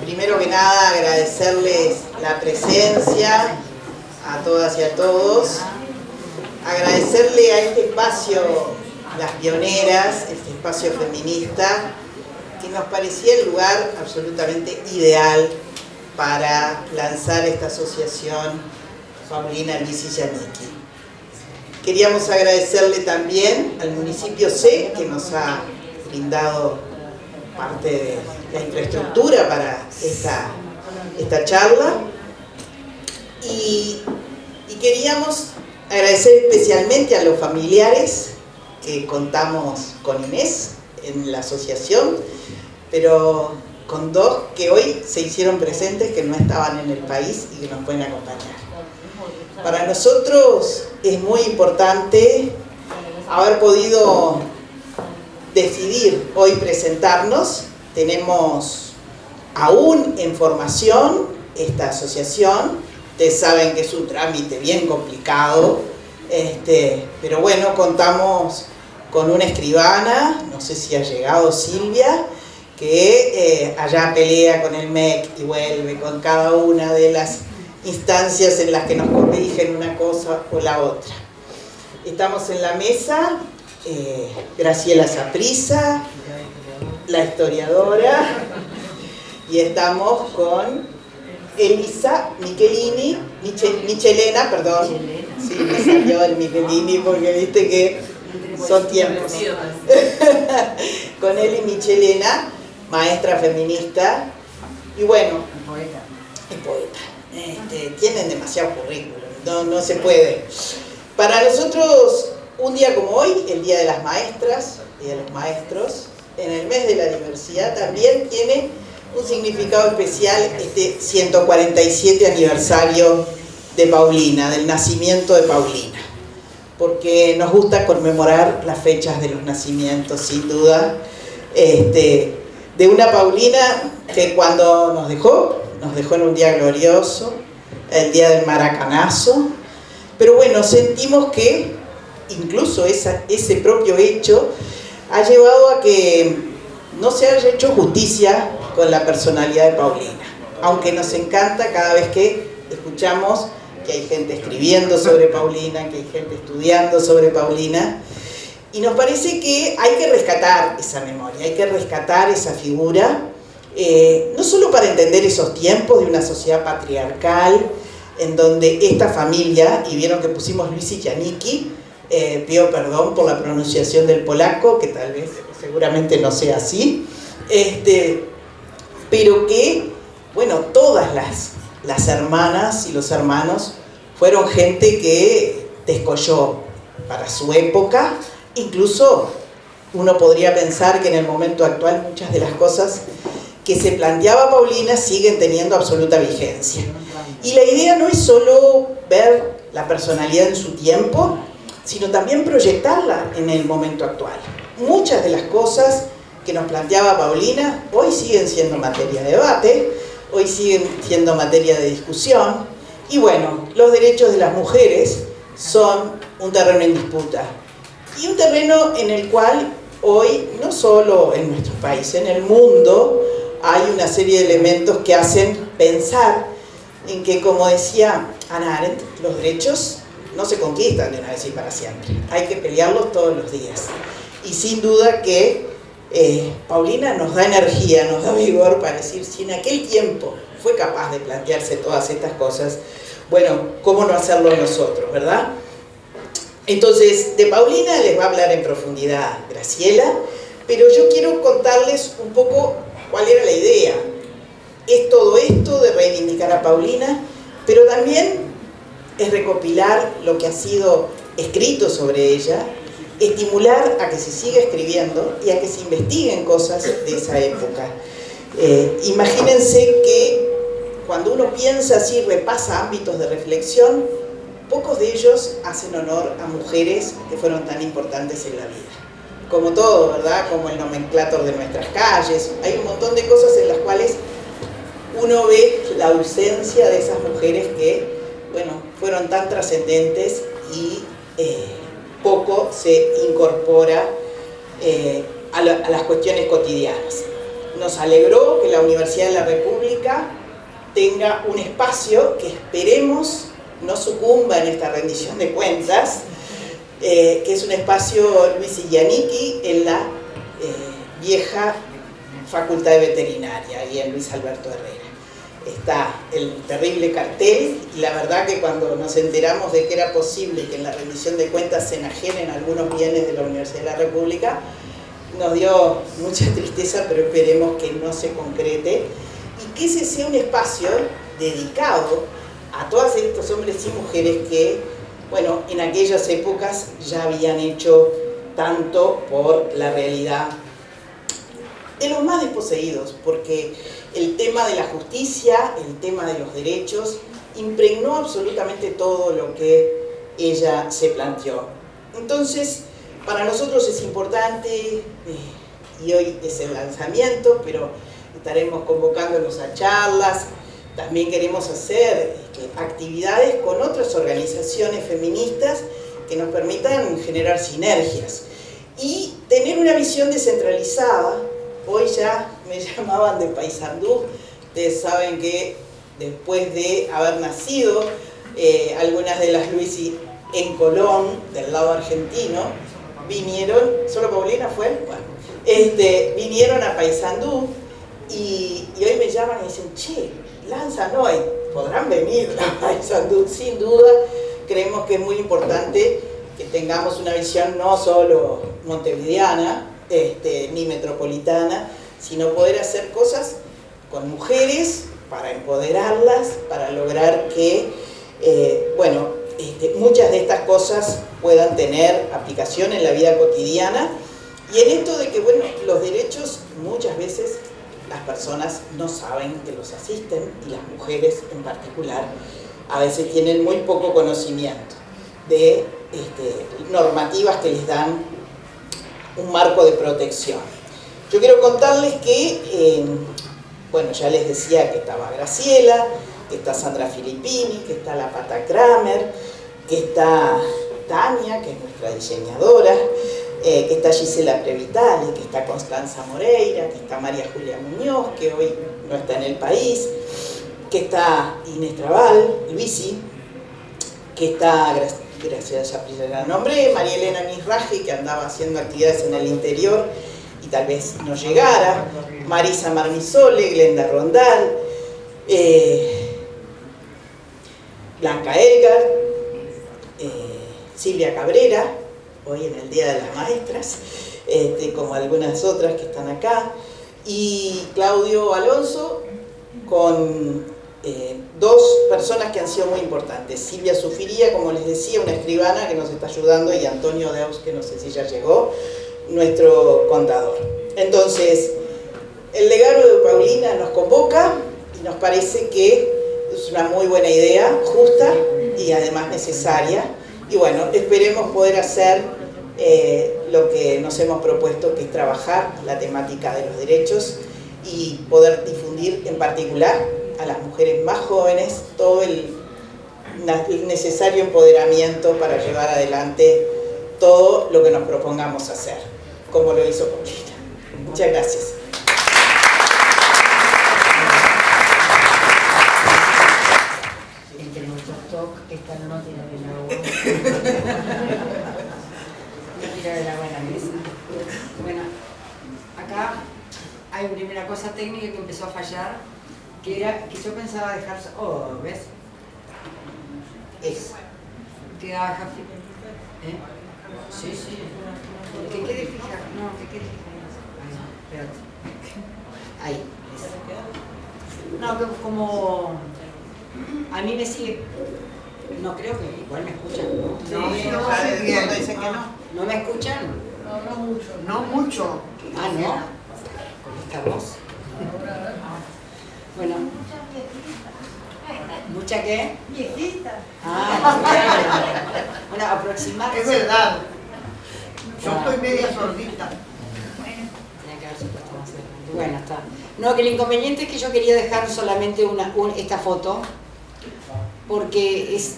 Primero que nada, agradecerles la presencia a todas y a todos. Agradecerle a este espacio, las pioneras, este espacio feminista, que nos parecía el lugar absolutamente ideal para lanzar esta asociación Paulina Luis y Yannicki. Queríamos agradecerle también al municipio C, que nos ha brindado parte de la infraestructura para esta charla. Y queríamos agradecer especialmente a los familiares que contamos con Inés en la asociación, pero con dos que hoy se hicieron presentes, que no estaban en el país y que nos pueden acompañar. Para nosotros es muy importante haber podido decidir hoy presentarnos. Tenemos aún en formación esta asociación. Ustedes saben que es un trámite bien complicado, pero bueno, contamos con una escribana, no sé si ha llegado Silvia, que allá pelea con el MEC y vuelve con cada una de las instancias en las que nos corrigen una cosa o la otra. Estamos en la mesa, Graciela Saprissa, la historiadora, y estamos con Elisa Michelini, Michelena, perdón, sí, me salió el Michelini porque viste que son tiempos. Con Eli Michelena, maestra feminista, y bueno, y poeta. Tienen demasiado currículum, no se puede. Para nosotros, un día como hoy, el Día de las Maestras y de los Maestros, en el mes de la diversidad también tiene un significado especial este 147 aniversario de Paulina, del nacimiento de Paulina, porque nos gusta conmemorar las fechas de los nacimientos, sin duda, de una Paulina que cuando nos dejó en un día glorioso, el día del maracanazo, pero bueno, sentimos que incluso ese propio hecho ha llevado a que no se haya hecho justicia con la personalidad de Paulina, aunque nos encanta cada vez que escuchamos que hay gente escribiendo sobre Paulina, que hay gente estudiando sobre Paulina, y nos parece que hay que rescatar esa memoria, hay que rescatar esa figura, no solo para entender esos tiempos de una sociedad patriarcal, en donde esta familia, y vieron que pusimos Luis y Yannicki, pido perdón por la pronunciación del polaco, que tal vez seguramente no sea así, pero que, bueno, todas las hermanas y los hermanos fueron gente que descolló para su época. Incluso uno podría pensar que en el momento actual muchas de las cosas que se planteaba Paulina siguen teniendo absoluta vigencia. Y la idea no es solo ver la personalidad en su tiempo, sino también proyectarla en el momento actual. Muchas de las cosas que nos planteaba Paulina hoy siguen siendo materia de debate, hoy siguen siendo materia de discusión, y bueno, los derechos de las mujeres son un terreno en disputa, y un terreno en el cual hoy, no solo en nuestro país, en el mundo, hay una serie de elementos que hacen pensar en que, como decía Hannah Arendt, los derechos no se conquistan de una vez y para siempre, hay que pelearlos todos los días. Y sin duda que Paulina nos da energía, nos da vigor para decir, si en aquel tiempo fue capaz de plantearse todas estas cosas, bueno, ¿cómo no hacerlo nosotros, verdad? Entonces, de Paulina les va a hablar en profundidad Graciela, pero yo quiero contarles un poco cuál era la idea. Es todo esto de reivindicar a Paulina, pero también es recopilar lo que ha sido escrito sobre ella, estimular a que se siga escribiendo y a que se investiguen cosas de esa época. Imagínense que cuando uno piensa así, repasa ámbitos de reflexión, pocos de ellos hacen honor a mujeres que fueron tan importantes en la vida. Como todo, ¿verdad? Como el nomenclátor de nuestras calles, hay un montón de cosas en las cuales uno ve la ausencia de esas mujeres que, bueno, fueron tan trascendentes y poco se incorpora a las cuestiones cotidianas. Nos alegró que la Universidad de la República tenga un espacio que esperemos no sucumba en esta rendición de cuentas, que es un espacio Luis Illanicki en la vieja Facultad de Veterinaria, y en Luis Alberto Herrera. Está el terrible cartel, y la verdad que cuando nos enteramos de que era posible que en la rendición de cuentas se enajenen algunos bienes de la Universidad de la República, nos dio mucha tristeza, pero esperemos que no se concrete, y que ese sea un espacio dedicado a todos estos hombres y mujeres que, bueno, en aquellas épocas ya habían hecho tanto por la realidad de los más desposeídos, porque el tema de la justicia, el tema de los derechos, impregnó absolutamente todo lo que ella se planteó. Entonces, para nosotros es importante, y hoy es el lanzamiento, pero estaremos convocándonos a charlas, también queremos hacer actividades con otras organizaciones feministas que nos permitan generar sinergias y tener una visión descentralizada. Hoy ya me llamaban de Paysandú. Ustedes saben que después de haber nacido algunas de las Luisi en Colón, del lado argentino, vinieron, ¿solo Paulina fue? Bueno, vinieron a Paysandú y hoy me llaman y dicen, che, lanzan hoy, podrán venir a Paysandú, sin duda. Creemos que es muy importante que tengamos una visión no solo montevideana, ni metropolitana, sino poder hacer cosas con mujeres para empoderarlas, para lograr que, bueno, muchas de estas cosas puedan tener aplicación en la vida cotidiana, y en esto de que, bueno, los derechos muchas veces las personas no saben que los asisten, y las mujeres en particular a veces tienen muy poco conocimiento de normativas que les dan un marco de protección. Yo quiero contarles que, bueno, ya les decía que estaba Graciela, que está Sandra Filippini, que está la Pata Kramer, que está Tania, que es nuestra diseñadora, que está Gisela Previtali, que está Constanza Moreira, que está María Julia Muñoz, que hoy no está en el país, que está Inés Trabal, Luisi, que está, gracias a la nombré, María Elena Misraje, que andaba haciendo actividades en el interior y tal vez no llegara, Marisa Marmisole, Glenda Rondal, Blanca Elgar, Silvia Cabrera, hoy en el Día de las Maestras, como algunas otras que están acá, y Claudio Alonso, con dos personas que han sido muy importantes. Silvia Sufiría, como les decía, una escribana que nos está ayudando, y Antonio Deus, que no sé si ya llegó, nuestro contador. Entonces, el legado de Paulina nos convoca y nos parece que es una muy buena idea, justa y además necesaria. Y bueno, esperemos poder hacer lo que nos hemos propuesto, que es trabajar la temática de los derechos y poder difundir en particular a las mujeres más jóvenes todo el necesario empoderamiento para llevar adelante todo lo que nos propongamos hacer, como lo hizo Paulina. Muchas gracias. Entre nuestros talks, esta no tiene del agua. No tira del agua en la mesa. Bueno, acá hay una primera cosa técnica que empezó a fallar, que era que yo pensaba dejar... Oh, ¿ves? Es. Quedaba dejar... Sí, sí. Que quede fija. No, que quede fija. Ahí, espérate. Ahí. No, que como... A mí me sigue. No creo que igual me escuchan, ¿no? Sí, no, no, bien. Dicen que no. ¿No me escuchan? No, no mucho. No mucho. Ah, ¿no? Con esta voz. Bueno. ¿Mucha qué? Viejita. Ah, bueno, aproximadamente. Es verdad. Yo estoy media sordita. Tenía que haber supuesto más adelante. Bueno, está. No, que el inconveniente es que yo quería dejar solamente esta foto, porque es,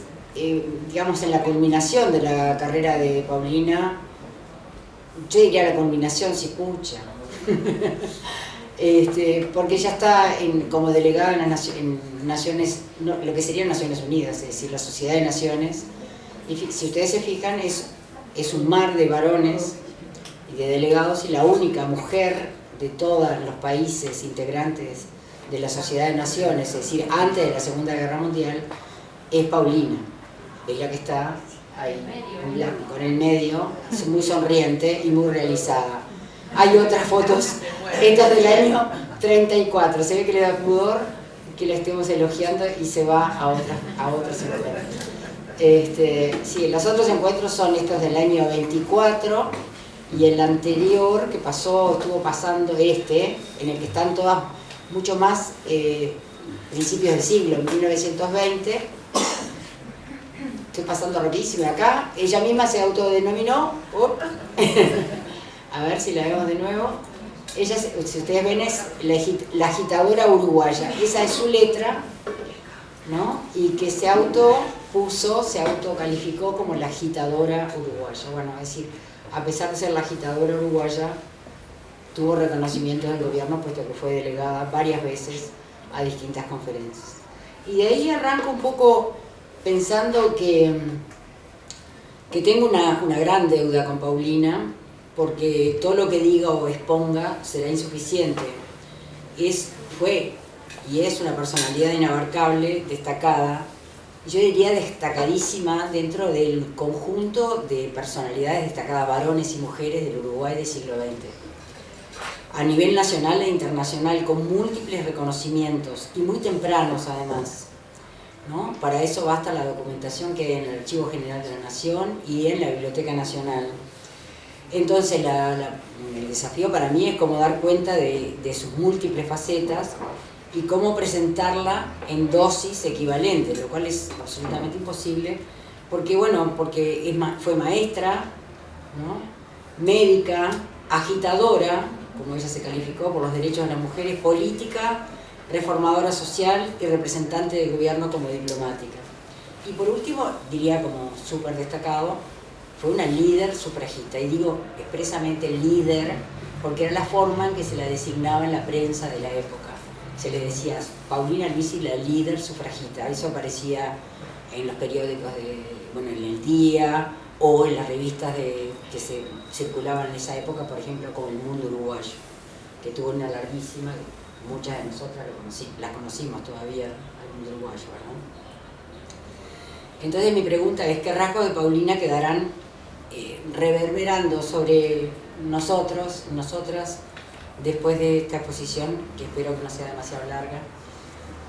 digamos, en la culminación de la carrera de Paulina. Yo diría la culminación, si escucha. porque ella está como delegada en Naciones, no, lo que serían Naciones Unidas, es decir, la Sociedad de Naciones. Y si ustedes se fijan, es un mar de varones y de delegados, y la única mujer de todos los países integrantes de la Sociedad de Naciones, es decir, antes de la Segunda Guerra Mundial, es Paulina. Es la que está ahí, en blanco, en el medio, es muy sonriente y muy realizada. Hay otras fotos, esta es del año 34, se ve que le da pudor que la estemos elogiando y se va a otros encuentros. Sí, los otros encuentros son estos del año 24 y el anterior que estuvo pasando en el que están todas mucho más principios del siglo, en 1920. Estoy pasando rapidísimo acá. Ella misma se autodenominó. A ver si la vemos de nuevo. Ella, si ustedes ven, es la agitadora uruguaya. Esa es su letra, ¿no? Y que se autocalificó como la agitadora uruguaya. Bueno, es decir, a pesar de ser la agitadora uruguaya, tuvo reconocimiento del gobierno, puesto que fue delegada varias veces a distintas conferencias. Y de ahí arranco un poco pensando que tengo una gran deuda con Paulina, porque todo lo que diga o exponga será insuficiente. Fue y es una personalidad inabarcable, destacada, yo diría destacadísima dentro del conjunto de personalidades destacadas, varones y mujeres del Uruguay del siglo XX. A nivel nacional e internacional, con múltiples reconocimientos, y muy tempranos además, ¿no? Para eso basta la documentación que hay en el Archivo General de la Nación y en la Biblioteca Nacional. Entonces el desafío para mí es cómo dar cuenta de sus múltiples facetas y cómo presentarla en dosis equivalentes, lo cual es absolutamente imposible, porque fue maestra, ¿no? Médica, agitadora, como ella se calificó, por los derechos de las mujeres, política, reformadora social y representante del gobierno como diplomática. Y por último, diría como súper destacado, fue una líder sufragista, y digo expresamente líder, porque era la forma en que se la designaba en la prensa de la época. Se le decía Paulina Luisi, la líder sufragista. Eso aparecía en los periódicos en El Día, o en las revistas que se circulaban en esa época, por ejemplo, como El Mundo Uruguayo, que tuvo una larguísima, muchas de nosotras las conocimos todavía, al Mundo Uruguayo, ¿verdad? Entonces mi pregunta es, ¿qué rasgos de Paulina quedarán reverberando sobre nosotros, nosotras, después de esta exposición, que espero que no sea demasiado larga,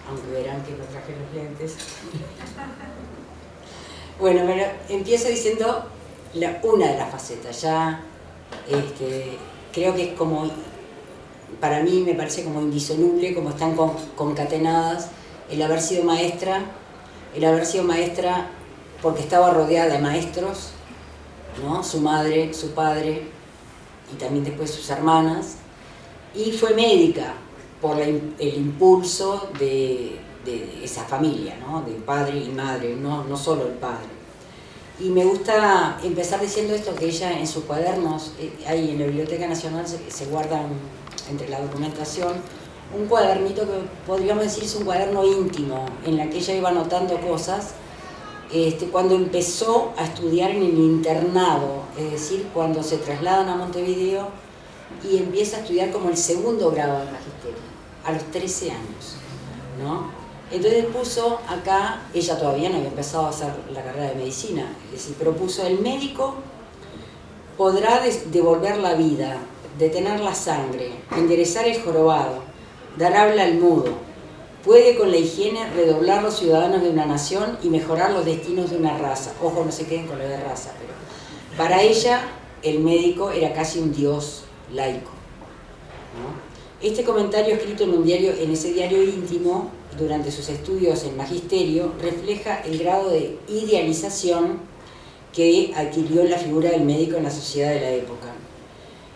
aunque verán que no traje los lentes? Bueno, empiezo diciendo una de las facetas. Ya creo que es como, para mí me parece como indisoluble, como están concatenadas, el haber sido maestra porque estaba rodeada de maestros, ¿no? Su madre, su padre y también después sus hermanas, y fue médica por el impulso de esa familia, ¿no? De padre y madre, no solo el padre. Y me gusta empezar diciendo esto, que ella en sus cuadernos, ahí en la Biblioteca Nacional se guardan entre la documentación un cuadernito que podríamos decir es un cuaderno íntimo, en la que ella iba anotando cosas cuando empezó a estudiar en el internado, es decir, cuando se trasladan a Montevideo y empieza a estudiar como el segundo grado de magisterio, a los 13 años, ¿no? Entonces puso acá, ella todavía no había empezado a hacer la carrera de medicina, es decir, pero puso: el médico podrá devolver la vida, detener la sangre, enderezar el jorobado, dar habla al mudo. Puede con la higiene redoblar los ciudadanos de una nación y mejorar los destinos de una raza. Ojo, no se queden con lo de raza, pero para ella el médico era casi un dios laico, ¿no? Este comentario escrito en ese diario íntimo durante sus estudios en magisterio refleja el grado de idealización que adquirió la figura del médico en la sociedad de la época.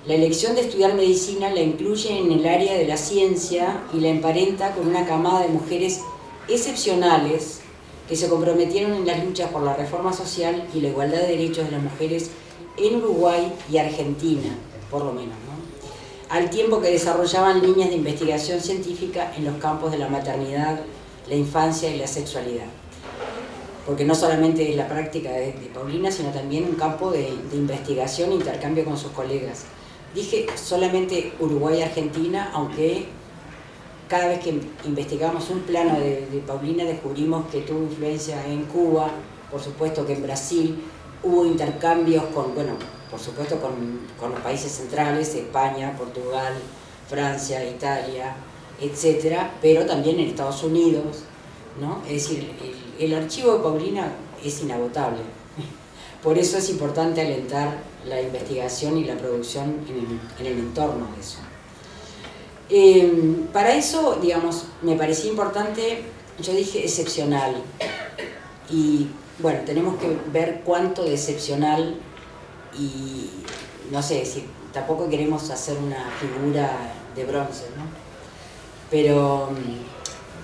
La elección de estudiar medicina la incluye en el área de la ciencia y la emparenta con una camada de mujeres excepcionales que se comprometieron en las luchas por la reforma social y la igualdad de derechos de las mujeres en Uruguay y Argentina, por lo menos, ¿no? al tiempo que desarrollaban líneas de investigación científica en los campos de la maternidad, la infancia y la sexualidad. Porque no solamente es la práctica de Paulina, sino también un campo de investigación e intercambio con sus colegas. Dije solamente Uruguay y Argentina, aunque cada vez que investigamos un plano de Paulina descubrimos que tuvo influencia en Cuba, por supuesto que en Brasil, hubo intercambios con, bueno, por supuesto con los países centrales, España, Portugal, Francia, Italia, etcétera, pero también en Estados Unidos, ¿no? Es decir, el archivo de Paulina es inagotable. Por eso es importante alentar la investigación y la producción en el entorno de eso. Para eso, digamos, me parecía importante, yo dije excepcional, y bueno, tenemos que ver cuánto de excepcional, y no sé, si tampoco queremos hacer una figura de bronce, ¿no? Pero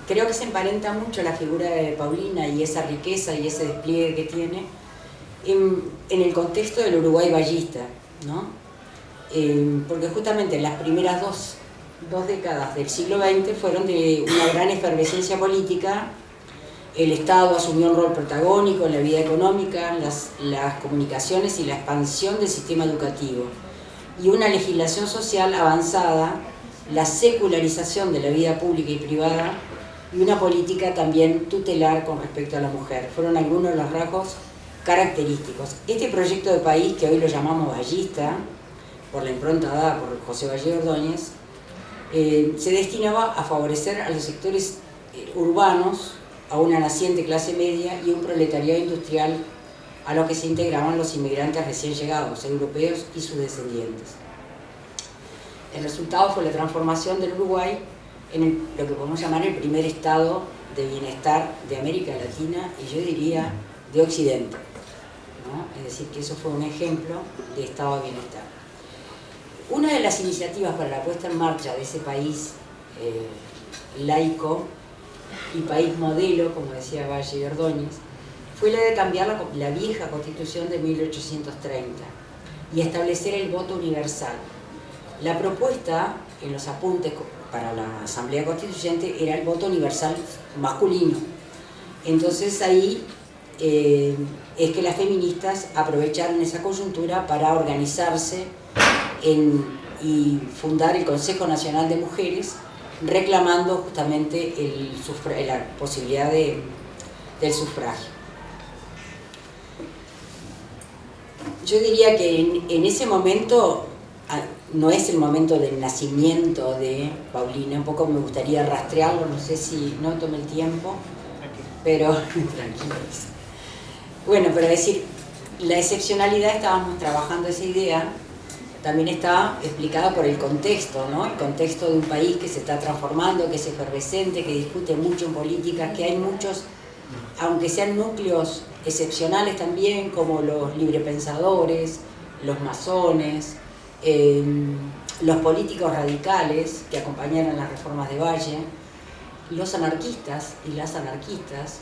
creo que se emparenta mucho la figura de Paulina y esa riqueza y ese despliegue que tiene en el contexto del Uruguay vallista, ¿no? Porque justamente las primeras dos décadas del siglo XX fueron de una gran efervescencia política. El Estado asumió un rol protagónico en la vida económica, las comunicaciones y la expansión del sistema educativo, y una legislación social avanzada, la secularización de la vida pública y privada, y una política también tutelar con respecto a la mujer. Fueron algunos de los rasgos característicos. Este proyecto de país, que hoy lo llamamos vallista, por la impronta dada por José Valle Ordóñez, se destinaba a favorecer a los sectores urbanos, a una naciente clase media y un proletariado industrial a los que se integraban los inmigrantes recién llegados, europeos y sus descendientes. El resultado fue la transformación del Uruguay en lo que podemos llamar el primer estado de bienestar de América Latina y yo diría de Occidente, ¿no? Es decir, que eso fue un ejemplo de estado de bienestar. Una de las iniciativas para la puesta en marcha de ese país laico y país modelo, como decía Valle y Ordóñez, fue la de cambiar la vieja Constitución de 1830 y establecer el voto universal. La propuesta en los apuntes para la Asamblea Constituyente era el voto universal masculino. Entonces ahí es que las feministas aprovecharon esa coyuntura para organizarse y fundar el Consejo Nacional de Mujeres, reclamando justamente la posibilidad del sufragio. Yo diría que en ese momento no es el momento del nacimiento de Paulina, un poco me gustaría rastrearlo, no sé si no tome el tiempo, pero tranquilo. Bueno, pero decir, la excepcionalidad, estábamos trabajando esa idea, también está explicada por el contexto, ¿no? El contexto de un país que se está transformando, que es efervescente, que discute mucho en política, que hay muchos, aunque sean núcleos excepcionales también, como los librepensadores, los masones, los políticos radicales que acompañaron las reformas de Valle, los anarquistas y las anarquistas,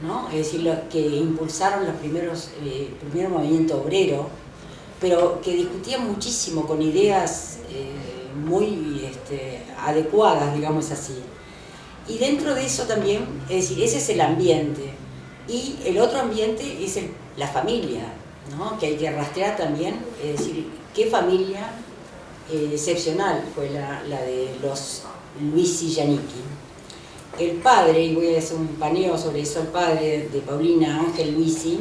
¿no? Es decir, los que impulsaron el primer movimiento obrero, pero que discutían muchísimo con ideas muy adecuadas, digamos así. Y dentro de eso también, es decir, ese es el ambiente. Y el otro ambiente es la familia, ¿no? Que hay que rastrear también, es decir, qué familia excepcional fue la de los Luisi Giannichi. El padre, y voy a hacer un paneo sobre eso, el padre de Paulina, Ángel Luisi,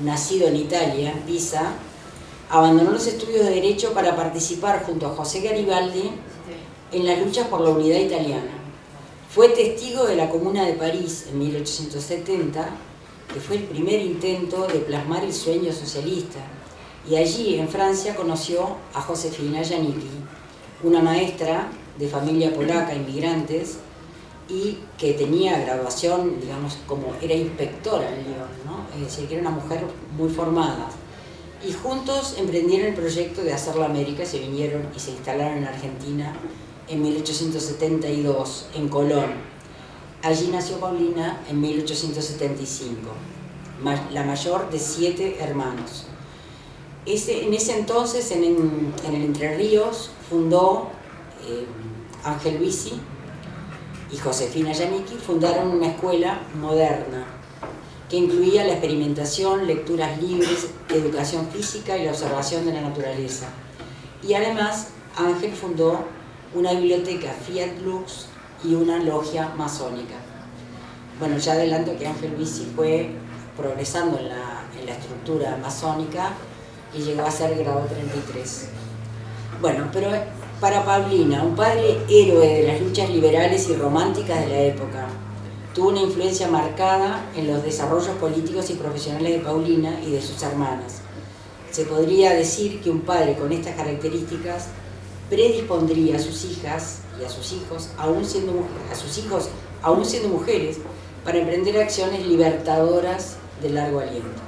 nacido en Italia, en Pisa, abandonó los estudios de Derecho para participar junto a José Garibaldi en las luchas por la unidad italiana. Fue testigo de la Comuna de París en 1870, que fue el primer intento de plasmar el sueño socialista, y allí en Francia conoció a Josefina Giannichi, una maestra de familia polaca, inmigrantes, y que tenía graduación, digamos, como era inspectora en Lyon, ¿no? Es decir, que era una mujer muy formada. Y juntos emprendieron el proyecto de hacer la América, se vinieron y se instalaron en Argentina en 1872, en Colón. Allí nació Paulina en 1875, la mayor de 7 hermanos. En ese entonces, en el Entre Ríos, fundó Ángel Luisi y Josefina Yannicki fundaron una escuela moderna que incluía la experimentación, lecturas libres, educación física y la observación de la naturaleza. Y además, Ángel fundó una biblioteca Fiat Lux y una logia masónica. Bueno, ya adelanto que Ángel Luisi fue progresando en la estructura masónica y llegó a ser grado 33. Bueno, pero para Paulina, un padre héroe de las luchas liberales y románticas de la época, tuvo una influencia marcada en los desarrollos políticos y profesionales de Paulina y de sus hermanas. Se podría decir que un padre con estas características predispondría a sus hijas y a sus hijos, aún siendo mujeres, para emprender acciones libertadoras de largo aliento.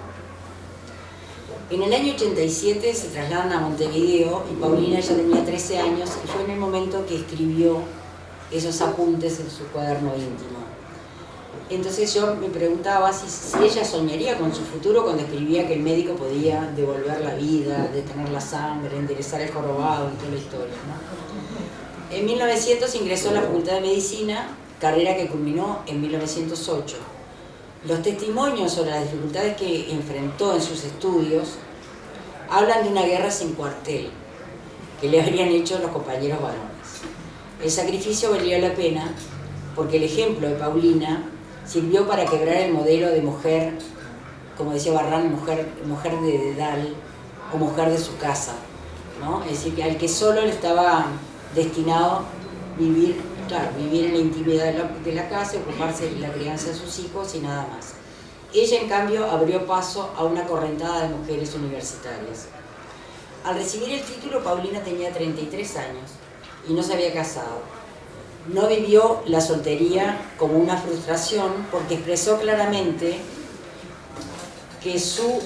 En el año 87 se trasladan a Montevideo y Paulina ya tenía 13 años y fue en el momento que escribió esos apuntes en su cuaderno íntimo. Entonces yo me preguntaba si ella soñaría con su futuro cuando escribía que el médico podía devolver la vida, detener la sangre, enderezar el jorobado y toda la historia, ¿no? En 1900 ingresó a la Facultad de Medicina, carrera que culminó en 1908. Los testimonios sobre las dificultades que enfrentó en sus estudios hablan de una guerra sin cuartel que le habrían hecho los compañeros varones. El sacrificio valía la pena porque el ejemplo de Paulina sirvió para quebrar el modelo de mujer, como decía Barran, mujer de dedal o mujer de su casa, ¿no? Es decir, al que solo le estaba destinado vivir en la intimidad de la casa, ocuparse de la crianza de sus hijos y nada más. Ella, en cambio, abrió paso a una correntada de mujeres universitarias. Al recibir el título, Paulina tenía 33 años y no se había casado. No vivió la soltería como una frustración porque expresó claramente que su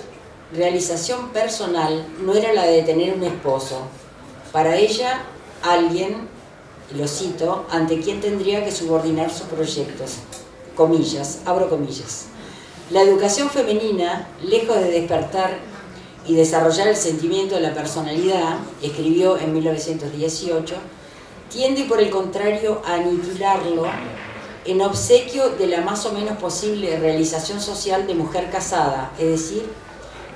realización personal no era la de tener un esposo. Para ella, alguien, y lo cito, ante quien tendría que subordinar sus proyectos. Comillas, abro comillas. La educación femenina, lejos de despertar y desarrollar el sentimiento de la personalidad, escribió en 1918, tiende por el contrario a aniquilarlo en obsequio de la más o menos posible realización social de mujer casada, es decir,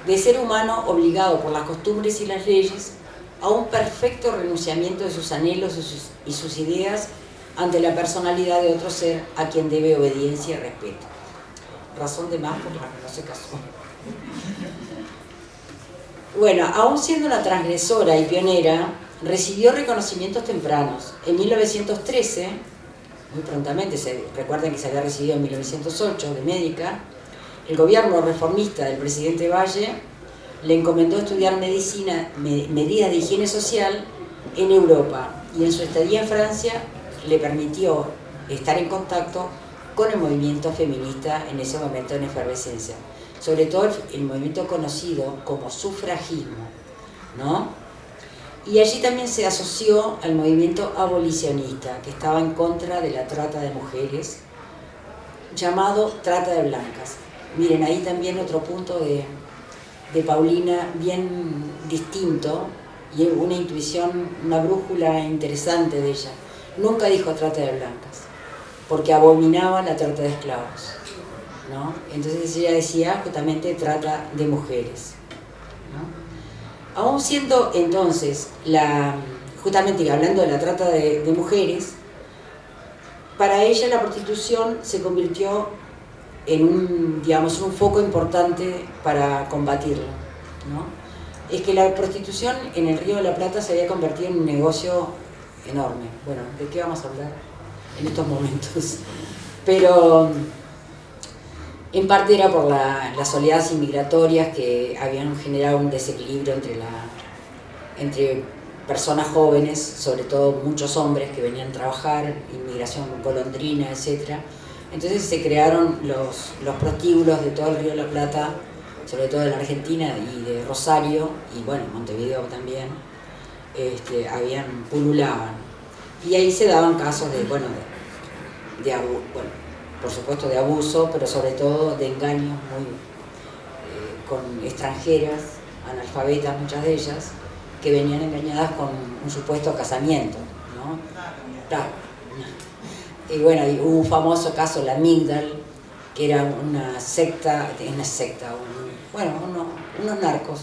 de ser humano obligado por las costumbres y las leyes a un perfecto renunciamiento de sus anhelos y sus ideas ante la personalidad de otro ser a quien debe obediencia y respeto. Razón de más por la que no se casó. Bueno, aún siendo una transgresora y pionera, recibió reconocimientos tempranos. En 1913, muy prontamente, recuerden que se había recibido en 1908 de médica, el gobierno reformista del presidente Valle le encomendó estudiar medicina, medidas de higiene social en Europa, y en su estadía en Francia le permitió estar en contacto con el movimiento feminista en ese momento en efervescencia, sobre todo el movimiento conocido como sufragismo, ¿no? Y allí también se asoció al movimiento abolicionista, que estaba en contra de la trata de mujeres, llamado trata de blancas. Miren, ahí también otro punto de Paulina bien distinto, y una intuición, una brújula interesante de ella. Nunca dijo trata de blancas, porque abominaba la trata de esclavos, ¿no? Entonces ella decía justamente trata de mujeres, ¿no? Aún siendo entonces, justamente hablando de la trata de mujeres, para ella la prostitución se convirtió en un foco importante para combatirlo, ¿no? Es que la prostitución en el Río de la Plata se había convertido en un negocio enorme. Bueno, ¿de qué vamos a hablar en estos momentos? Pero en parte era por las oleadas inmigratorias que habían generado un desequilibrio entre personas jóvenes, sobre todo muchos hombres que venían a trabajar, inmigración golondrina, etc. Entonces se crearon los prostíbulos de todo el Río de la Plata, sobre todo de la Argentina y de Rosario, y bueno, Montevideo también, pululaban. Y ahí se daban casos por supuesto de abuso, pero sobre todo de engaños con extranjeras, analfabetas muchas de ellas, que venían engañadas con un supuesto casamiento, ¿no? ¿no? Claro. Y bueno, y hubo un famoso caso, la Migdal, que era una secta, unos narcos.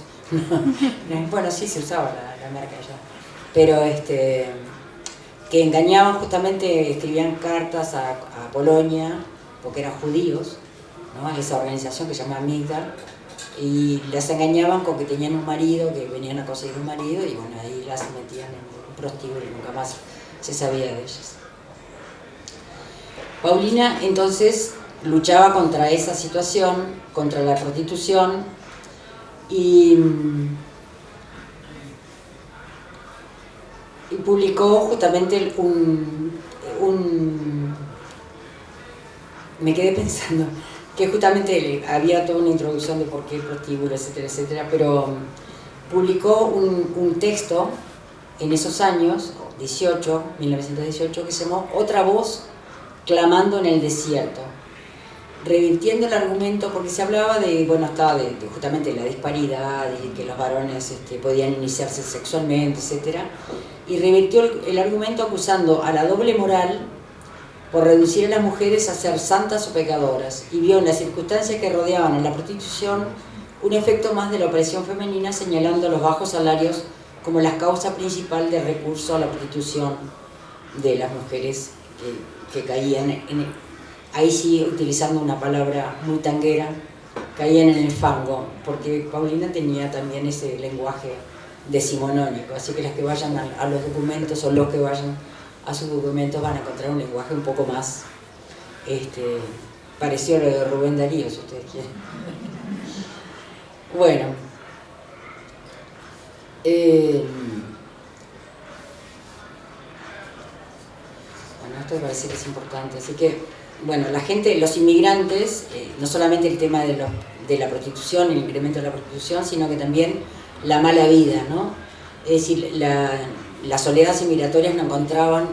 Bueno, sí se usaba la marca ya. Pero que engañaban justamente, escribían cartas a Polonia, porque eran judíos, ¿no? A esa organización que se llama Migdal, y las engañaban con que tenían un marido, que venían a conseguir un marido, y bueno, ahí las metían en un prostíbulo y nunca más se sabía de ellas. Paulina entonces luchaba contra esa situación, contra la prostitución, y publicó justamente me quedé pensando que justamente había toda una introducción de por qué el prostíbulo, etcétera, etcétera, pero publicó un texto en esos años, 1918, que se llamó Otra voz clamando en el desierto, revirtiendo el argumento, porque se hablaba de, bueno, estaba de justamente la disparidad y que los varones podían iniciarse sexualmente, etcétera, y revirtió el argumento acusando a la doble moral por reducir a las mujeres a ser santas o pecadoras, y vio en las circunstancias que rodeaban a la prostitución un efecto más de la opresión femenina, señalando los bajos salarios como la causa principal del recurso a la prostitución de las mujeres que caían ahí sí, utilizando una palabra muy tanguera, caían en el fango, porque Paulina tenía también ese lenguaje decimonónico, así que las que vayan a los documentos o los que vayan a sus documentos van a encontrar un lenguaje un poco más parecido a lo de Rubén Darío, si ustedes quieren. Bueno, esto me parece que es importante, así que, bueno, la gente, los inmigrantes, no solamente el tema de la prostitución, el incremento de la prostitución, sino que también la mala vida, ¿no? Es decir, las oleadas inmigratorias no encontraban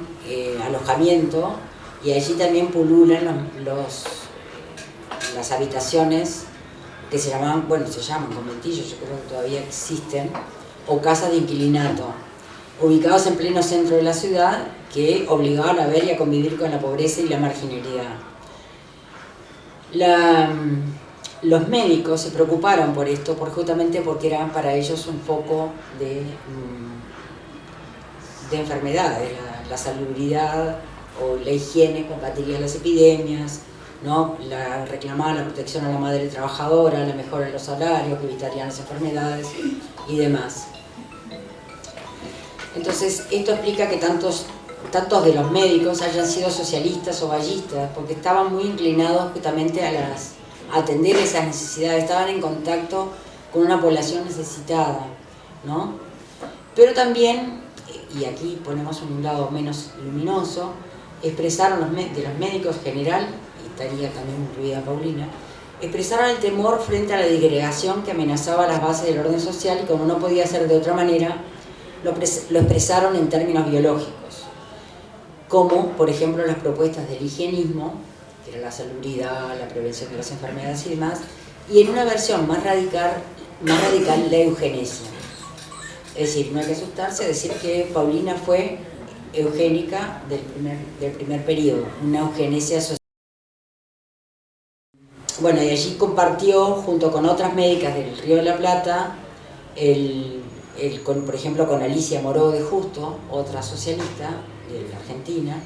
alojamiento, y allí también pululan las habitaciones que se llaman conventillos, yo creo que todavía existen, o casas de inquilinato, ubicados en pleno centro de la ciudad, que obligaban a ver y a convivir con la pobreza y la marginalidad. Los médicos se preocuparon por esto, justamente porque eran para ellos un foco de enfermedades, la salubridad o la higiene combatiría las epidemias, ¿no? Reclamaban la protección a la madre trabajadora, la mejora de los salarios, que evitarían las enfermedades y demás. Entonces, esto explica que tantos de los médicos hayan sido socialistas o vallistas, porque estaban muy inclinados justamente a atender esas necesidades, estaban en contacto con una población necesitada, ¿no? Pero también, y aquí ponemos un lado menos luminoso, expresaron de los médicos general, y estaría también incluida Paulina, expresaron el temor frente a la disgregación que amenazaba las bases del orden social, y como no podía ser de otra manera, lo expresaron en términos biológicos, como por ejemplo las propuestas del higienismo, que era la salubridad, la prevención de las enfermedades y demás, y en una versión más radical la eugenesia. Es decir, no hay que asustarse a decir que Paulina fue eugénica del primer periodo, una eugenesia social. Bueno, y allí compartió, junto con otras médicas del Río de la Plata, por ejemplo con Alicia Moró de Justo, otra socialista de la Argentina,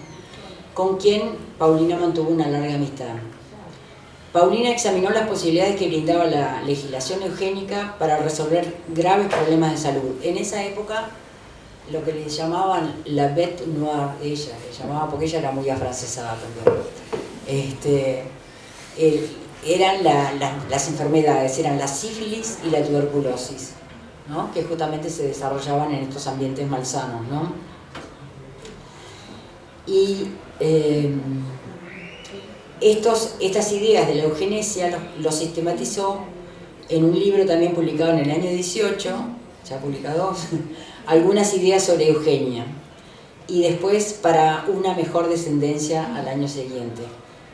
con quien Paulina mantuvo una larga amistad. Paulina examinó las posibilidades que brindaba la legislación eugénica para resolver graves problemas de salud. En esa época, lo que le llamaban la bête noire, porque ella era muy afrancesada también, eran las enfermedades, eran la sífilis y la tuberculosis, ¿no? Que justamente se desarrollaban en estos ambientes malsanos, ¿no? Y estas ideas de la eugenesia los sistematizó en un libro también publicado en el año 18, ya publicado, algunas ideas sobre Eugenia, y después para una mejor descendencia al año siguiente,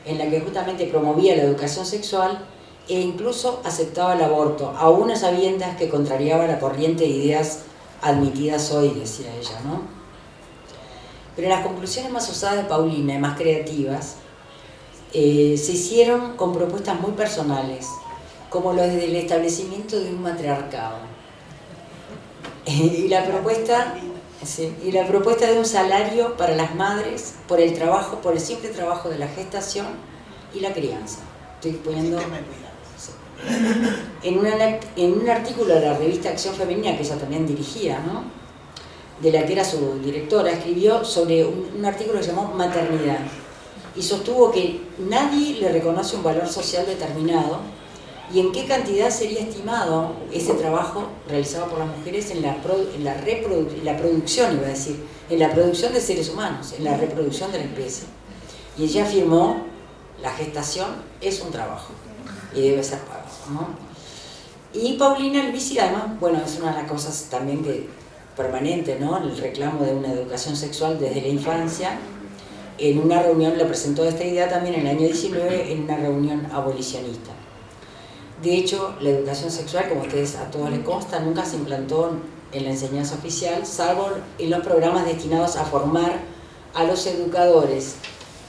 en la que justamente promovía la educación sexual e incluso aceptaba el aborto, aún a sabiendas que contrariaba la corriente de ideas admitidas hoy, decía ella, ¿no? Pero las conclusiones más osadas de Paulina y más creativas se hicieron con propuestas muy personales, como lo del establecimiento de un matriarcado. Y la propuesta de un salario para las madres por el trabajo, por el simple trabajo de la gestación y la crianza. Estoy poniendo... Sí. En un artículo de la revista Acción Femenina, que ella también dirigía, ¿no?, de la que era su directora, escribió sobre un artículo que se llamó Maternidad, y sostuvo que nadie le reconoce un valor social determinado y en qué cantidad sería estimado ese trabajo realizado por las mujeres en la producción, iba a decir, en la producción de seres humanos, en la reproducción de la especie. Y ella afirmó: la gestación es un trabajo y debe ser pago, ¿no? Y Paulina Albizzi, además, bueno, es una de las cosas también que permanente, ¿no?, el reclamo de una educación sexual desde la infancia. En una reunión le presentó esta idea también en el año 19 en una reunión abolicionista. De hecho, la educación sexual, como ustedes a todos les consta, nunca se implantó en la enseñanza oficial, salvo en los programas destinados a formar a los educadores.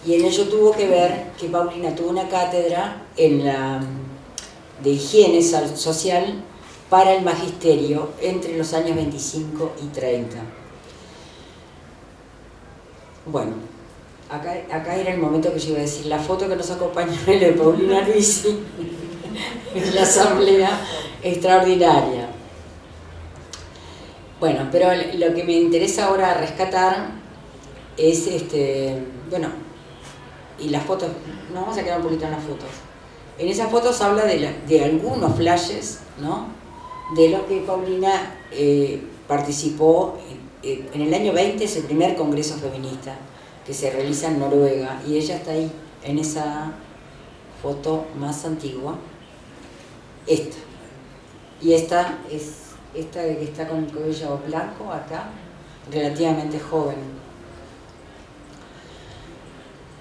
Y en ello tuvo que ver que Paulina tuvo una cátedra de higiene social para el magisterio entre los años 25 y 30. Bueno, acá era el momento que yo iba a decir, la foto que nos acompañó es la de Paulina Albizzi en la asamblea extraordinaria. Bueno, pero lo que me interesa ahora rescatar es, bueno, y las fotos, nos vamos a quedar un poquito en las fotos. En esas fotos habla de algunos flashes, ¿no?, de lo que Paulina participó en el año 20, es el primer congreso feminista que se realiza en Noruega, y ella está ahí, en esa foto más antigua, esta. Y esta es esta de que está con el cabello blanco acá, relativamente joven.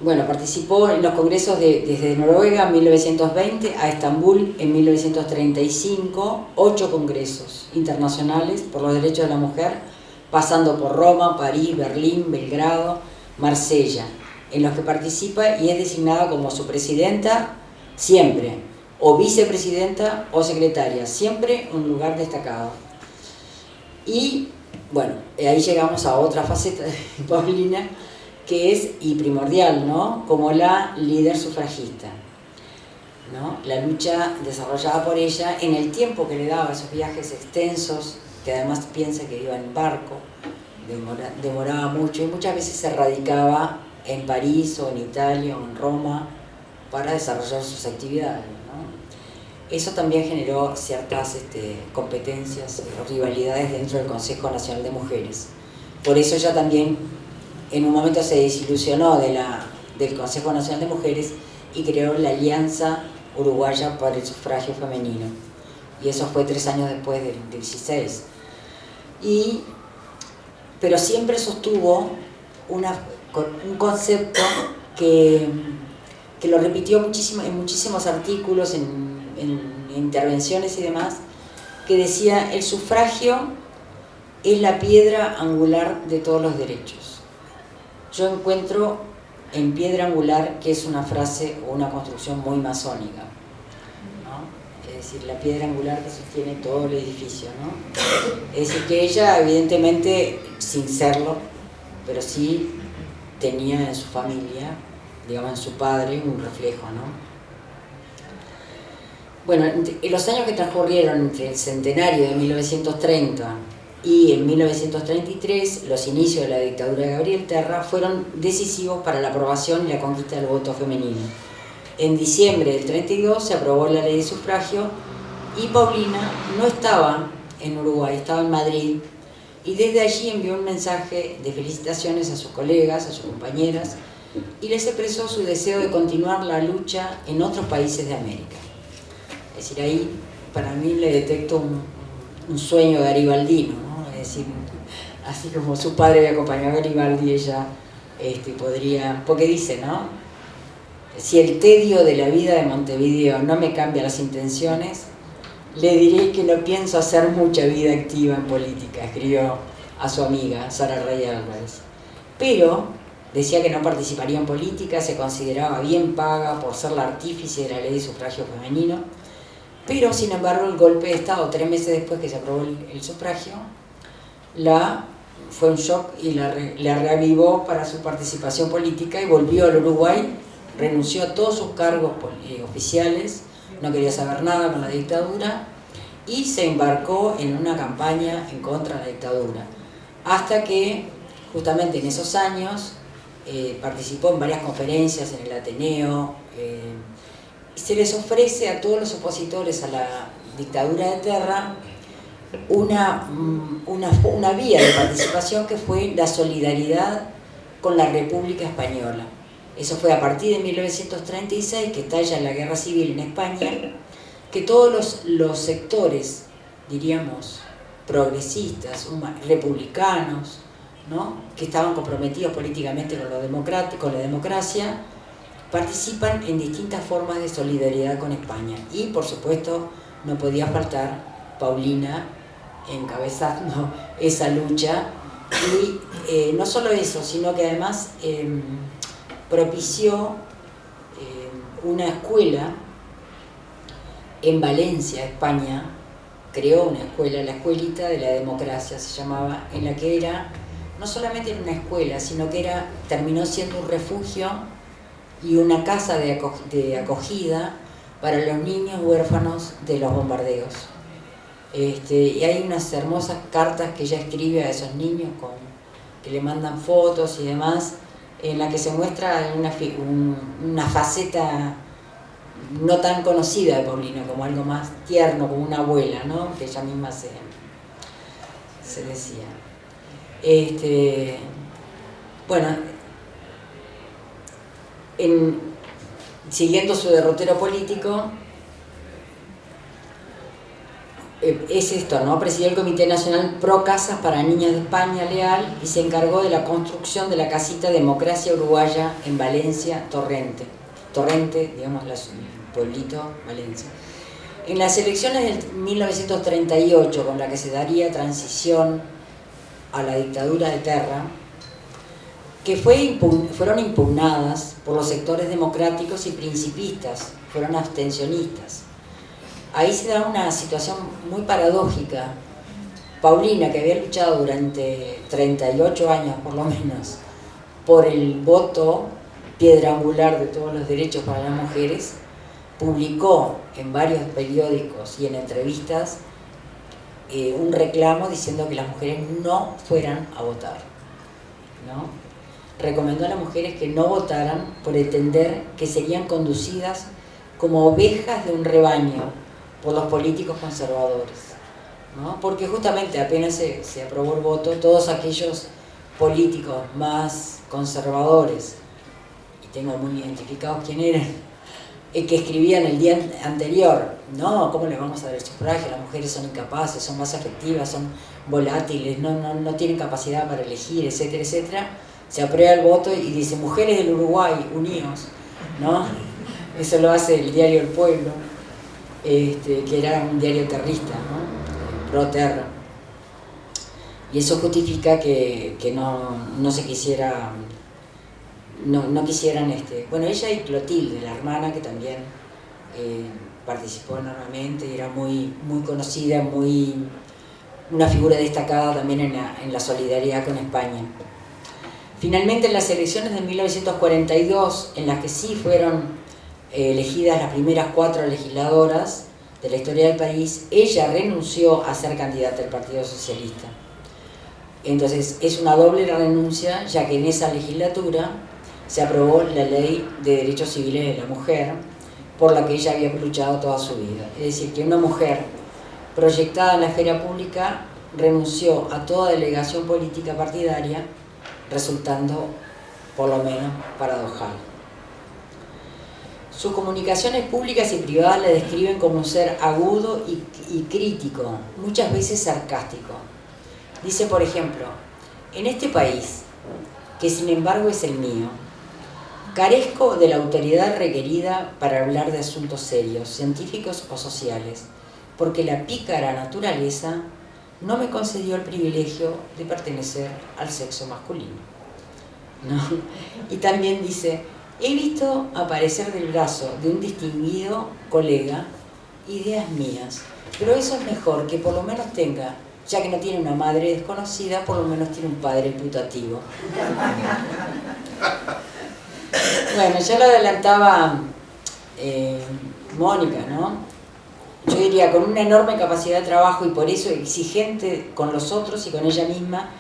Bueno, participó en los congresos desde Noruega en 1920 a Estambul en 1935, 8 congresos internacionales por los derechos de la mujer, pasando por Roma, París, Berlín, Belgrado, Marsella, en los que participa y es designada como su presidenta siempre, o vicepresidenta o secretaria, siempre un lugar destacado. Y bueno, ahí llegamos a otra faceta de Paulina, que es, y primordial, ¿no?, como la líder sufragista, ¿no?, la lucha desarrollada por ella en el tiempo que le daba esos viajes extensos, que además piensa que iba en barco, demoraba mucho, y muchas veces se radicaba en París o en Italia o en Roma para desarrollar sus actividades, ¿no? Eso también generó ciertas competencias o rivalidades dentro del Consejo Nacional de Mujeres. Por eso ella también en un momento se desilusionó del Consejo Nacional de Mujeres y creó la Alianza Uruguaya para el Sufragio Femenino. Y eso fue 3 años después del 16. Pero siempre sostuvo un concepto que lo repitió en muchísimos artículos, en intervenciones y demás, que decía: el sufragio es la piedra angular de todos los derechos. Yo encuentro en piedra angular que es una frase o una construcción muy masónica, ¿no? Es decir, la piedra angular que sostiene todo el edificio, ¿no? Es decir, que ella evidentemente, sin serlo, pero sí tenía en su familia, digamos en su padre, un reflejo, ¿no? Bueno, en los años que transcurrieron entre el centenario de 1930 y en 1933, los inicios de la dictadura de Gabriel Terra fueron decisivos para la aprobación y la conquista del voto femenino. En diciembre del 32 se aprobó la ley de sufragio y Paulina no estaba en Uruguay, estaba en Madrid, y desde allí envió un mensaje de felicitaciones a sus colegas, a sus compañeras, y les expresó su deseo de continuar la lucha en otros países de América. Es decir, ahí para mí le detecto un sueño garibaldino, ¿no? Es decir, así como su padre había acompañado a Garibaldi, ella podría, porque dice, ¿no?, si el tedio de la vida de Montevideo no me cambia las intenciones, le diré que no pienso hacer mucha vida activa en política, escribió a su amiga Sara Rey Álvarez. pero decía que no participaría en política, se consideraba bien paga por ser la artífice de la ley de sufragio femenino, pero sin embargo el golpe de Estado, 3 meses después que se aprobó el sufragio, fue un shock y la reavivó para su participación política y volvió al Uruguay, renunció a todos sus cargos oficiales, no quería saber nada con la dictadura y se embarcó en una campaña en contra de la dictadura, hasta que justamente en esos años participó en varias conferencias en el Ateneo. Se les ofrece a todos los opositores a la dictadura de Terra una vía de participación que fue la solidaridad con la República Española. Eso fue a partir de 1936, que estalla la Guerra Civil en España, que todos los sectores, diríamos, progresistas, republicanos, ¿no?, que estaban comprometidos políticamente con la democracia, participan en distintas formas de solidaridad con España. Y, por supuesto, no podía faltar Paulina encabezando esa lucha. Y no solo eso, sino que además propició una escuela en Valencia, España. Creó una escuela, la Escuelita de la Democracia se llamaba, en la que era, no solamente era una escuela, sino que terminó siendo un refugio y una casa de acogida para los niños huérfanos de los bombardeos. Y hay unas hermosas cartas que ella escribe a esos niños que le mandan fotos y demás, en la que se muestra una faceta no tan conocida de Paulina, como algo más tierno, como una abuela, ¿no?, que ella misma se decía. Bueno, siguiendo su derrotero político, es esto, ¿no? Presidió el Comité Nacional Pro Casas para Niñas de España, Leal, y se encargó de la construcción de la casita Democracia Uruguaya en Valencia, Torrente, digamos, el pueblito Valencia. En las elecciones de 1938, con la que se daría transición a la dictadura de Terra, que fueron impugnadas por los sectores democráticos y principistas, fueron abstencionistas. Ahí se da una situación muy paradójica. Paulina, que había luchado durante 38 años por lo menos por el voto piedra angular de todos los derechos para las mujeres, publicó en varios periódicos y en entrevistas un reclamo diciendo que las mujeres no fueran a votar, ¿no? Recomendó a las mujeres que no votaran por entender que serían conducidas como ovejas de un rebaño por los políticos conservadores, ¿no? Porque justamente apenas se aprobó el voto, todos aquellos políticos más conservadores, y tengo muy identificados quién eran, que escribían el día anterior, no, ¿cómo le vamos a dar el sufragio? Las mujeres son incapaces, son más afectivas, son volátiles, no tienen capacidad para elegir, etcétera, etcétera. Se aprueba el voto y dice, mujeres del Uruguay, unidos, ¿no? Eso lo hace el diario El Pueblo, que era un diario terrista, ¿no?, pro terra. Y eso justifica que no se quisiera, no quisieran, bueno, ella y Clotilde, la hermana, que también participó enormemente y era muy, muy conocida, una figura destacada también en la solidaridad con España. Finalmente, en las elecciones de 1942, en las que sí fueron elegidas las primeras 4 legisladoras de la historia del país, ella renunció a ser candidata del Partido Socialista. Entonces es una doble renuncia, ya que en esa legislatura se aprobó la Ley de Derechos Civiles de la Mujer, por la que ella había luchado toda su vida. Es decir, que una mujer proyectada en la esfera pública renunció a toda delegación política partidaria, resultando por lo menos paradojal. Sus comunicaciones públicas y privadas la describen como un ser agudo y crítico, muchas veces sarcástico. Dice, por ejemplo, en este país, que sin embargo es el mío, carezco de la autoridad requerida para hablar de asuntos serios, científicos o sociales, porque la pícara naturaleza no me concedió el privilegio de pertenecer al sexo masculino. ¿no? Y también dice, he visto aparecer del brazo de un distinguido colega ideas mías, pero eso es mejor, que por lo menos tenga, ya que no tiene una madre desconocida, por lo menos tiene un padre putativo. Bueno, ya lo adelantaba Mónica, ¿no? Yo diría, con una enorme capacidad de trabajo y por eso exigente con los otros y con ella misma,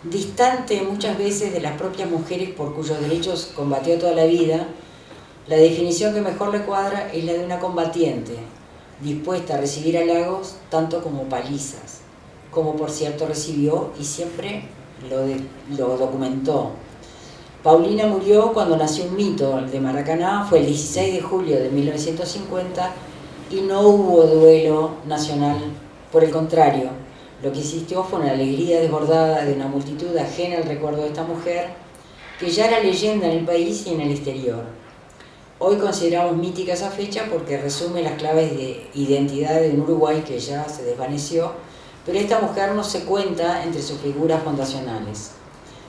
distante muchas veces de las propias mujeres por cuyos derechos combatió toda la vida, la definición que mejor le cuadra es la de una combatiente, dispuesta a recibir halagos tanto como palizas, como por cierto recibió y siempre lo documentó. Paulina murió cuando nació un mito, el de Maracaná, fue el 16 de julio de 1950 y no hubo duelo nacional, por el contrario, lo que existió fue una alegría desbordada de una multitud ajena al recuerdo de esta mujer, que ya era leyenda en el país y en el exterior. Hoy consideramos mítica esa fecha porque resume las claves de identidad de un Uruguay que ya se desvaneció, pero esta mujer no se cuenta entre sus figuras fundacionales.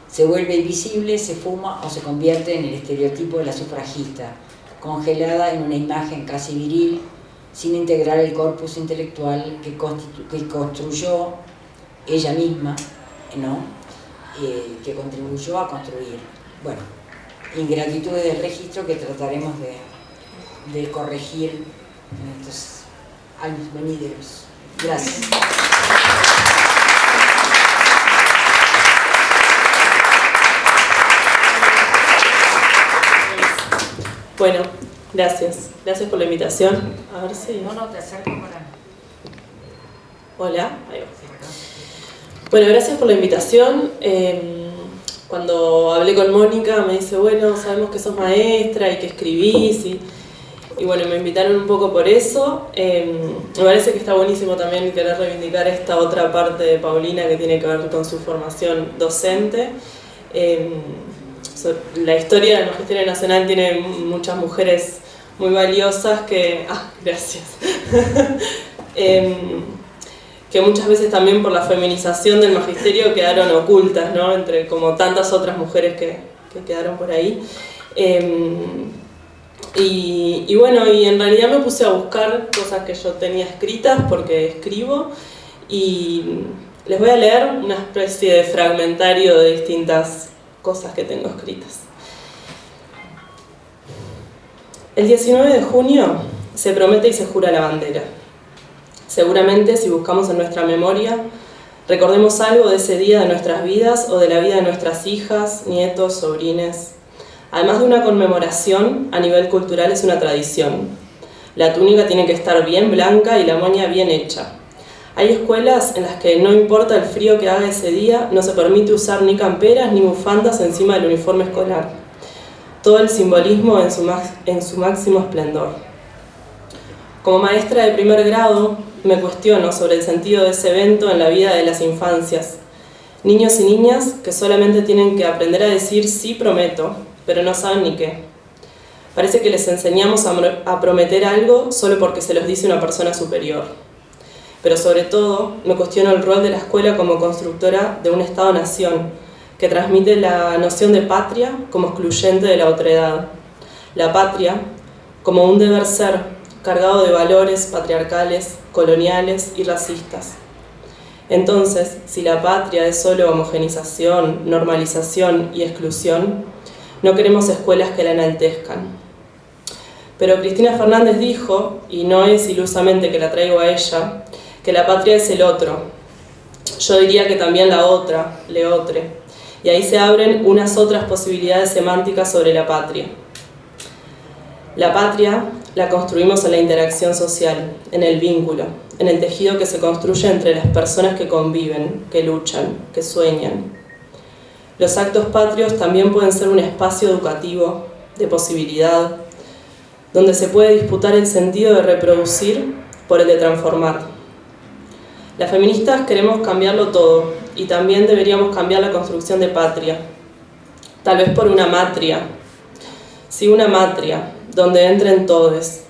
Se vuelve invisible, se fuma o se convierte en el estereotipo de la sufragista, congelada en una imagen casi viril, sin integrar el corpus intelectual que construyó ella misma, ¿no? Que contribuyó a construir. Bueno, ingratitudes del registro que trataremos de corregir en estos años venideros. Gracias. Bueno, gracias. Gracias por la invitación. A ver si... No, te acerco para... Hola. Ahí va. Bueno, gracias por la invitación. Cuando hablé con Mónica me dice, bueno, sabemos que sos maestra y que escribís y bueno, me invitaron un poco por eso. Me parece que está buenísimo también querer reivindicar esta otra parte de Paulina que tiene que ver con su formación docente. La historia del Magisterio Nacional tiene muchas mujeres muy valiosas que... gracias. Que muchas veces también por la feminización del magisterio quedaron ocultas, ¿no? Entre como tantas otras mujeres que quedaron por ahí. Y bueno, y en realidad me puse a buscar cosas que yo tenía escritas porque escribo y les voy a leer una especie de fragmentario de distintas cosas que tengo escritas. El 19 de junio se promete y se jura la bandera. Seguramente, si buscamos en nuestra memoria, recordemos algo de ese día de nuestras vidas o de la vida de nuestras hijas, nietos, sobrines. Además de una conmemoración, a nivel cultural es una tradición. La túnica tiene que estar bien blanca y la moña bien hecha. Hay escuelas en las que no importa el frío que haga ese día, no se permite usar ni camperas ni bufandas encima del uniforme escolar. Todo el simbolismo en su máximo esplendor. Como maestra de primer grado, me cuestiono sobre el sentido de ese evento en la vida de las infancias. Niños y niñas que solamente tienen que aprender a decir sí prometo, pero no saben ni qué. Parece que les enseñamos a prometer algo solo porque se los dice una persona superior. Pero sobre todo, me cuestiono el rol de la escuela como constructora de un Estado-nación que transmite la noción de patria como excluyente de la otredad. La patria como un deber ser cargado de valores patriarcales, coloniales y racistas. Entonces, si la patria es solo homogenización, normalización y exclusión, no queremos escuelas que la enaltezcan. Pero Cristina Fernández dijo, y no es ilusamente que la traigo a ella, que la patria es el otro. Yo diría que también la otra, leotre. Y ahí se abren unas otras posibilidades semánticas sobre la patria. La patria la construimos en la interacción social, en el vínculo, en el tejido que se construye entre las personas que conviven, que luchan, que sueñan. Los actos patrios también pueden ser un espacio educativo, de posibilidad, donde se puede disputar el sentido de reproducir por el de transformar. Las feministas queremos cambiarlo todo y también deberíamos cambiar la construcción de patria, tal vez por una matria. Sí, una matria, donde entren todes,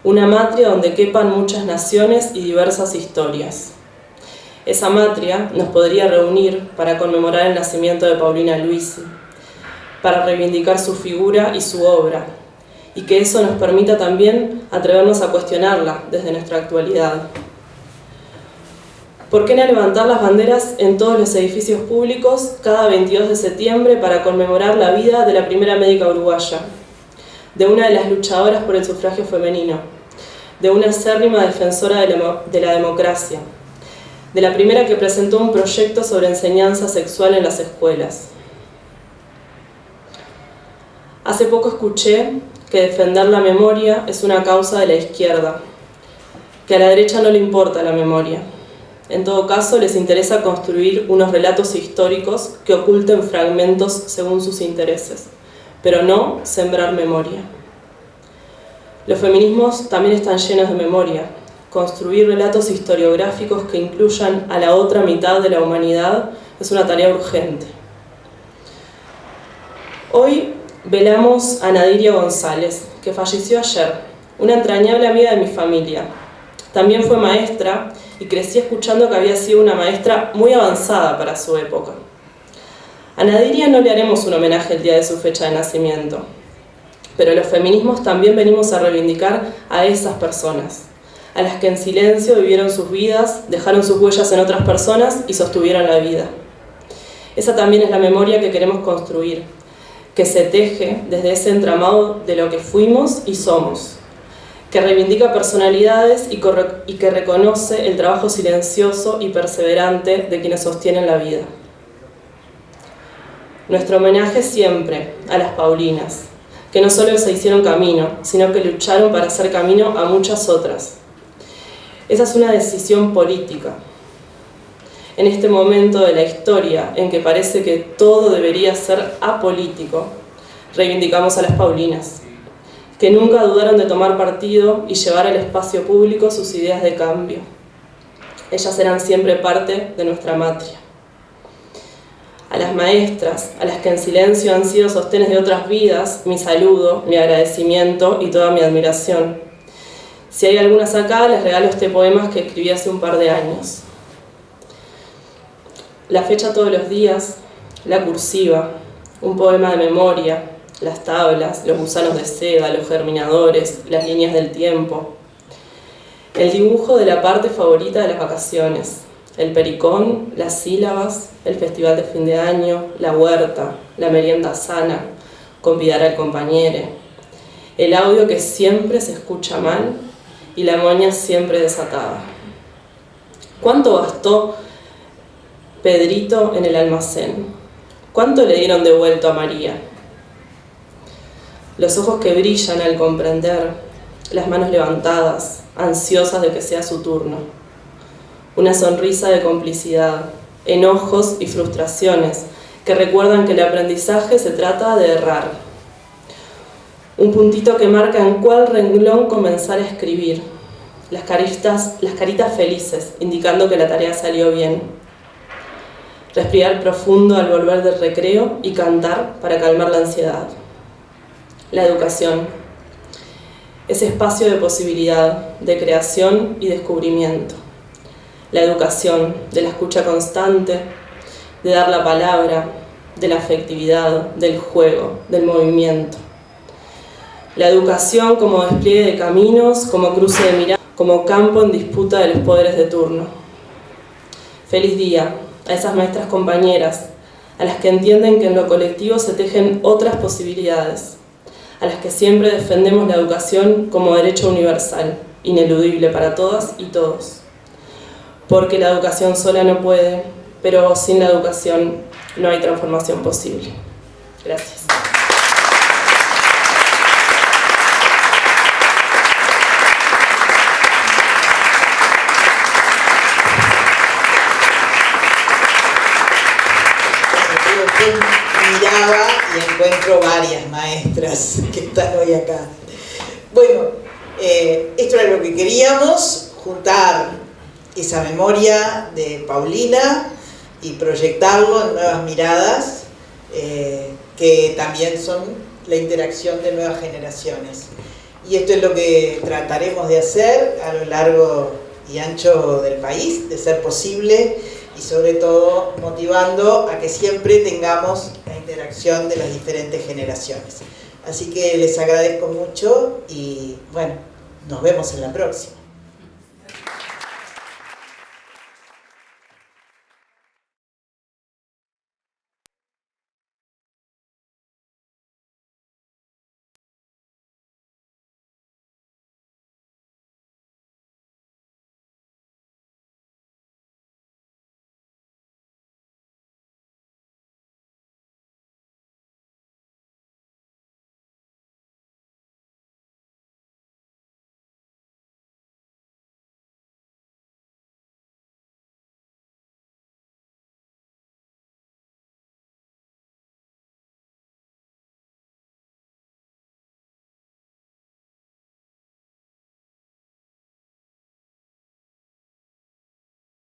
una matria donde quepan muchas naciones y diversas historias. Esa matria nos podría reunir para conmemorar el nacimiento de Paulina Luisi, para reivindicar su figura y su obra, y que eso nos permita también atrevernos a cuestionarla desde nuestra actualidad. ¿Por qué no levantar las banderas en todos los edificios públicos cada 22 de septiembre para conmemorar la vida de la primera médica uruguaya, de una de las luchadoras por el sufragio femenino, de una acérrima defensora de la democracia, de la primera que presentó un proyecto sobre enseñanza sexual en las escuelas? Hace poco escuché que defender la memoria es una causa de la izquierda, que a la derecha no le importa la memoria. En todo caso, les interesa construir unos relatos históricos que oculten fragmentos según sus intereses, pero no sembrar memoria. Los feminismos también están llenos de memoria. Construir relatos historiográficos que incluyan a la otra mitad de la humanidad es una tarea urgente. Hoy velamos a Nadiria González, que falleció ayer, una entrañable amiga de mi familia. También fue maestra y crecí escuchando que había sido una maestra muy avanzada para su época. A Nadiria no le haremos un homenaje el día de su fecha de nacimiento, pero los feminismos también venimos a reivindicar a esas personas, a las que en silencio vivieron sus vidas, dejaron sus huellas en otras personas y sostuvieron la vida. Esa también es la memoria que queremos construir, que se teje desde ese entramado de lo que fuimos y somos, que reivindica personalidades y que reconoce el trabajo silencioso y perseverante de quienes sostienen la vida. Nuestro homenaje siempre a las Paulinas, que no solo se hicieron camino, sino que lucharon para hacer camino a muchas otras. Esa es una decisión política. En este momento de la historia en que parece que todo debería ser apolítico, reivindicamos a las Paulinas, que nunca dudaron de tomar partido y llevar al espacio público sus ideas de cambio. Ellas eran siempre parte de nuestra matria. A las maestras, a las que en silencio han sido sostenes de otras vidas, mi saludo, mi agradecimiento y toda mi admiración. Si hay algunas acá, les regalo este poema que escribí hace un par de años. La fecha todos los días, la cursiva, un poema de memoria, las tablas, los gusanos de seda, los germinadores, las líneas del tiempo. El dibujo de la parte favorita de las vacaciones, el pericón, las sílabas, el festival de fin de año, la huerta, la merienda sana, convidar al compañero, el audio que siempre se escucha mal y la moña siempre desatada. ¿Cuánto gastó Pedrito en el almacén? ¿Cuánto le dieron de vuelto a María? Los ojos que brillan al comprender, las manos levantadas, ansiosas de que sea su turno. Una sonrisa de complicidad, enojos y frustraciones que recuerdan que el aprendizaje se trata de errar. Un puntito que marca en cuál renglón comenzar a escribir. Las caritas felices, indicando que la tarea salió bien. Respirar profundo al volver del recreo y cantar para calmar la ansiedad. La educación, ese espacio de posibilidad, de creación y descubrimiento. La educación de la escucha constante, de dar la palabra, de la afectividad, del juego, del movimiento. La educación como despliegue de caminos, como cruce de miradas, como campo en disputa de los poderes de turno. Feliz día a esas maestras compañeras, a las que entienden que en lo colectivo se tejen otras posibilidades, a las que siempre defendemos la educación como derecho universal, ineludible para todas y todos. Porque la educación sola no puede, pero sin la educación no hay transformación posible. Gracias. Miraba y encuentro varias maestras que están hoy acá. Bueno, esto era lo que queríamos, juntar esa memoria de Paulina y proyectarlo en nuevas miradas, que también son la interacción de nuevas generaciones. Y esto es lo que trataremos de hacer a lo largo y ancho del país, de ser posible, y sobre todo motivando a que siempre tengamos la interacción interacción de las diferentes generaciones. Así que les agradezco mucho y bueno, nos vemos en la próxima.